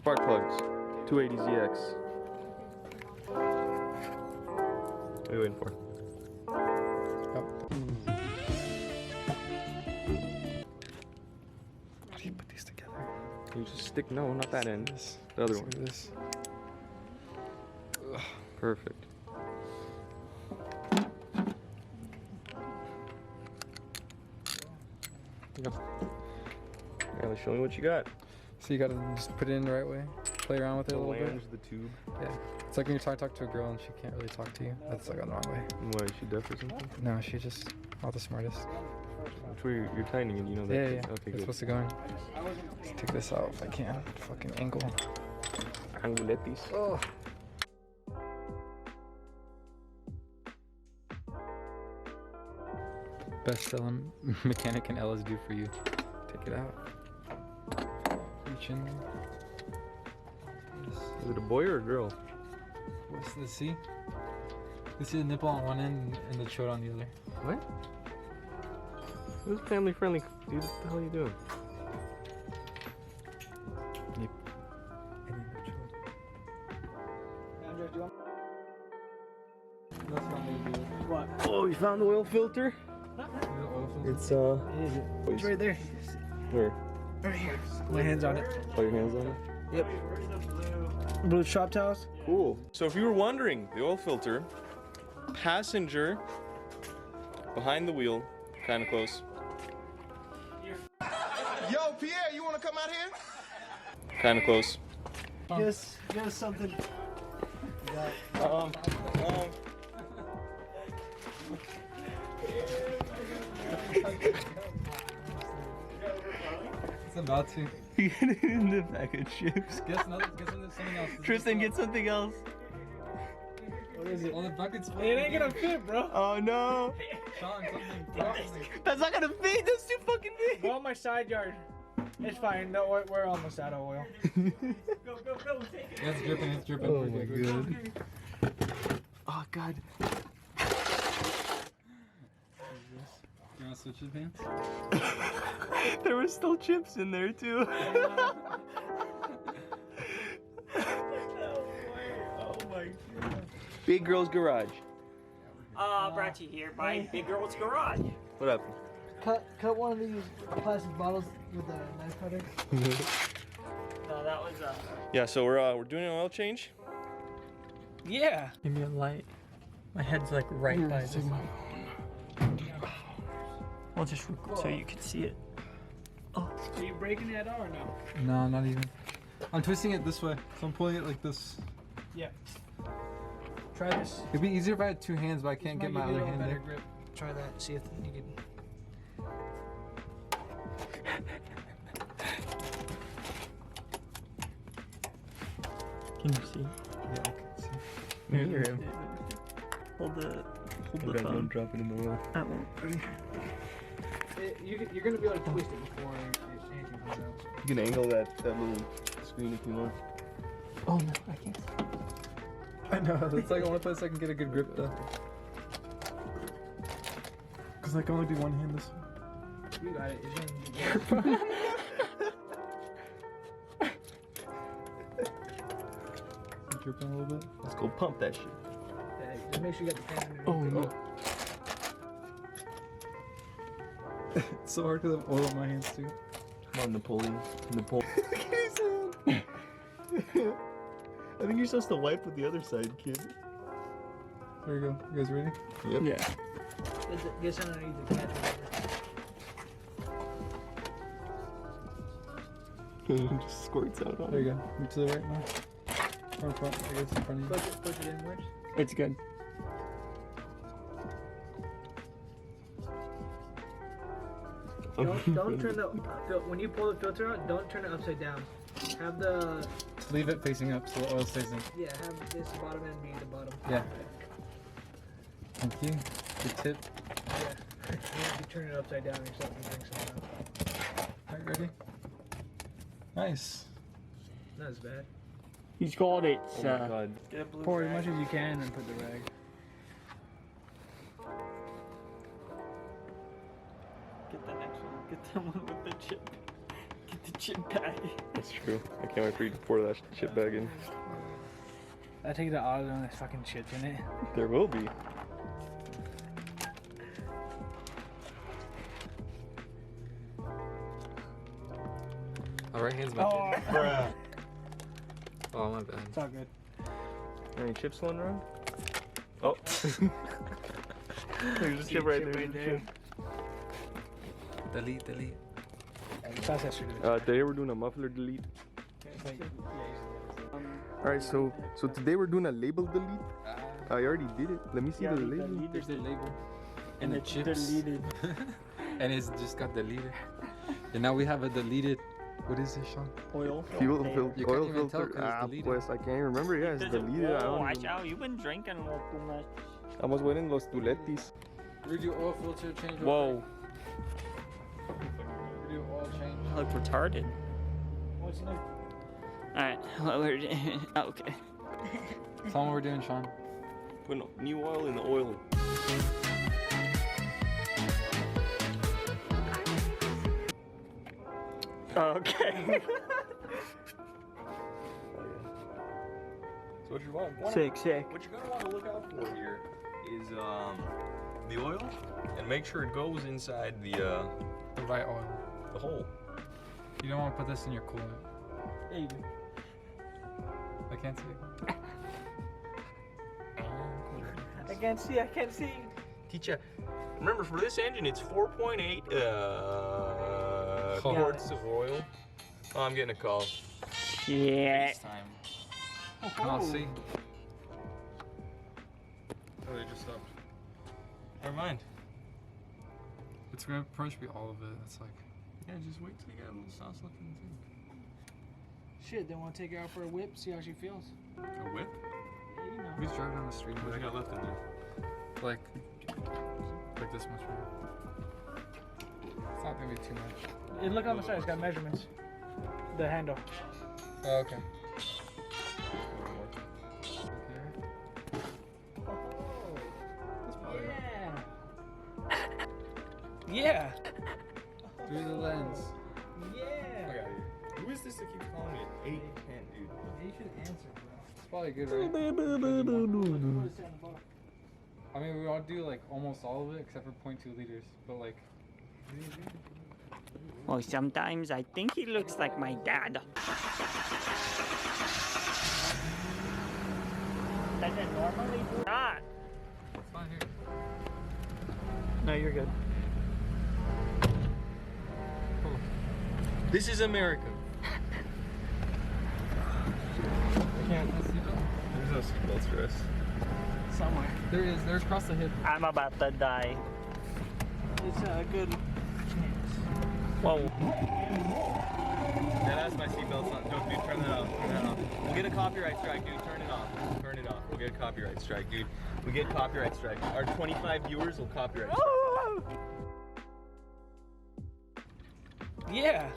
Spark plugs, 280zx. What are you waiting for? How do you put these together? You just stick, no, not that end. The other one. This. Perfect. Yep. Yeah, show me what you got. So you gotta just put it in the right way. Play around with it a little bit. The tube. Yeah. It's like when you're trying to talk to a girl and she can't really talk to you. That's like on the wrong way. Why, is she deaf or something? No, she just not the smartest. Which way you're tightening it, you know that? Yeah, yeah. Okay, it's good. supposed to go in. Let's take this out if I can. Fucking angle. Anguletis. Oh. Best selling mechanic can Ellis do for you. Take it out. Reach in there. Is it a boy or a girl? What's the C? You see the nipple on one end and the chode on the other. What? Who's family friendly? Dude, what the hell are you doing? Yep. And then the chode. Andrew, do you want? That's not me, dude. What? Oh, you found the oil filter? Is it oil filter? It's It's right there. Where? Right here. My hand's on it. Oh, your hands on it? Yep. Blue shop towels. Cool. So if you were wondering, the oil filter, passenger, behind the wheel, kind of close. Yo, Pierre, you want to come out here? Kind of close. Yes, something. It's about to. Get it in the bag of chips. Get something else. Tristan, get something else. What is it? All the buckets. It ain't gonna fit, bro. Oh no. Sean, something. That's not gonna fit. That's too fucking big. Go on my side yard. It's fine. No, we're almost out of oil. Go, take it. It's dripping, it's dripping. Oh my god. Oh god. You wanna switch the pants? There were still chips in there too. Oh my god. Big Girls Garage. Brought to you here by Big Girls Garage. What up? Cut one of these plastic bottles with a knife cutter. No, that was Yeah, so we're doing an oil change. Yeah. Give me a light. My head's like right by this. I'll just record so you can see it. Are you breaking it at all or no? No, not even. I'm twisting it this way, so I'm pulling it like this. Yeah. Try this. It'd be easier if I had two hands, but I can't get my other hand better there. grip. Try that. See if you can. Can you see? Yeah, I can see. Here. Hold the phone. Drop it in the oil. I won't. You're gonna be able to twist it before anything comes out. You can angle that little screen if you want. Oh no, I can't. I know, that's like the only place I can get a good grip though. Cause I can only do one hand this way. You got it. Dripping a little bit. Let's go pump that shit. Just make sure you got the pan underneath. Oh no. It's so hard because I have oil on my hands too. Come on, Napoleon. Look at his hand. I think you're supposed to wipe with the other side, kid. There you go. You guys ready? Yep. Yeah. Get some underneath the catch. It just squirts out on There you it. go. Move to the right now. Or in front. I guess in front of you. Push it inwards. It's good. Don't turn the when you pull the filter out. Don't turn it upside down. Have the Leave it facing up so the oil stays in. have this bottom end be the bottom. Yeah. Thank you. Good tip. Yeah. You turn it upside down or something. Drink some out. Alright, ready? Nice. Not as bad. He's called it. Oh my god. Pour as much as you can and put the rag. Get the next one. Get the one with the chip. Get the chip bag. That's true. I can't wait for you to pour that chip bag in. I take the oil and there's fucking shit in it. There will be. My right hand's my Oh, Oh, my bad. it's all good. Any chips floating around? Oh. There's a chip right there. Delete. That's yesterday. Today we're doing a muffler delete. Alright, so today we're doing a label delete. I already did it. Let me see the label. There's the label. And the chips. Deleted. And it's just got deleted. And now we have a deleted. What is this, Sean? Oil Fuel filter. You oil can't even tell filter. 'cause it's deleted. Pues I can't remember. Yeah, it's deleted. I Oh, don't watch even... out. You've been drinking a little too much. Estamos buenos los tuletis. We do oil filter change. Whoa. We do oil change. I look retarded. What's in it? Alright. Okay. Tell me what we're doing, Sean. Putting new oil in the oil. Okay. So what you want? Sick. What you're gonna want to look out for here is the oil, and make sure it goes inside the The right oil. hole. You don't want to put this in your coolant. Yeah, you do. I can't see it. I can't see. Teacher, remember for this engine it's 4.8 quarts of oil. Oh, I'm getting a call. Yeah. Time. I'll see. Oh, they just stopped. Never mind. It's gonna pretty much be all of it. It's like. Yeah, just wait till you get a little sauce left in the thing. Shit, they want to take her out for a whip, see how she feels. A whip? Yeah, you know. We just drive down the street. What do you got left in there? Like this much more. It's not gonna be too much. Look on the side, it's got measurements. The handle. Oh, okay. Yeah. Through the lens. Yeah. Who is this that keeps calling me an 810, dude? You should answer, bro. It's probably good, right? I mean, we all do like almost all of it except for 0.2 liters, but like. Well, sometimes I think he looks like my dad. Does it normally do not? It's not here. No, you're good. This is America. I can't see that. There's no seatbelts for us. Somewhere. There is. There's across the hip. I'm about to die. It's a good chance. Whoa. Yeah, that's my seatbelt's on. Don't, dude, turn that off. Turn that off. We'll get a copyright strike, dude. Turn it off. Turn it off. We'll get a copyright strike, dude. We get copyright strike. Our 25 viewers will copyright strike. Yeah.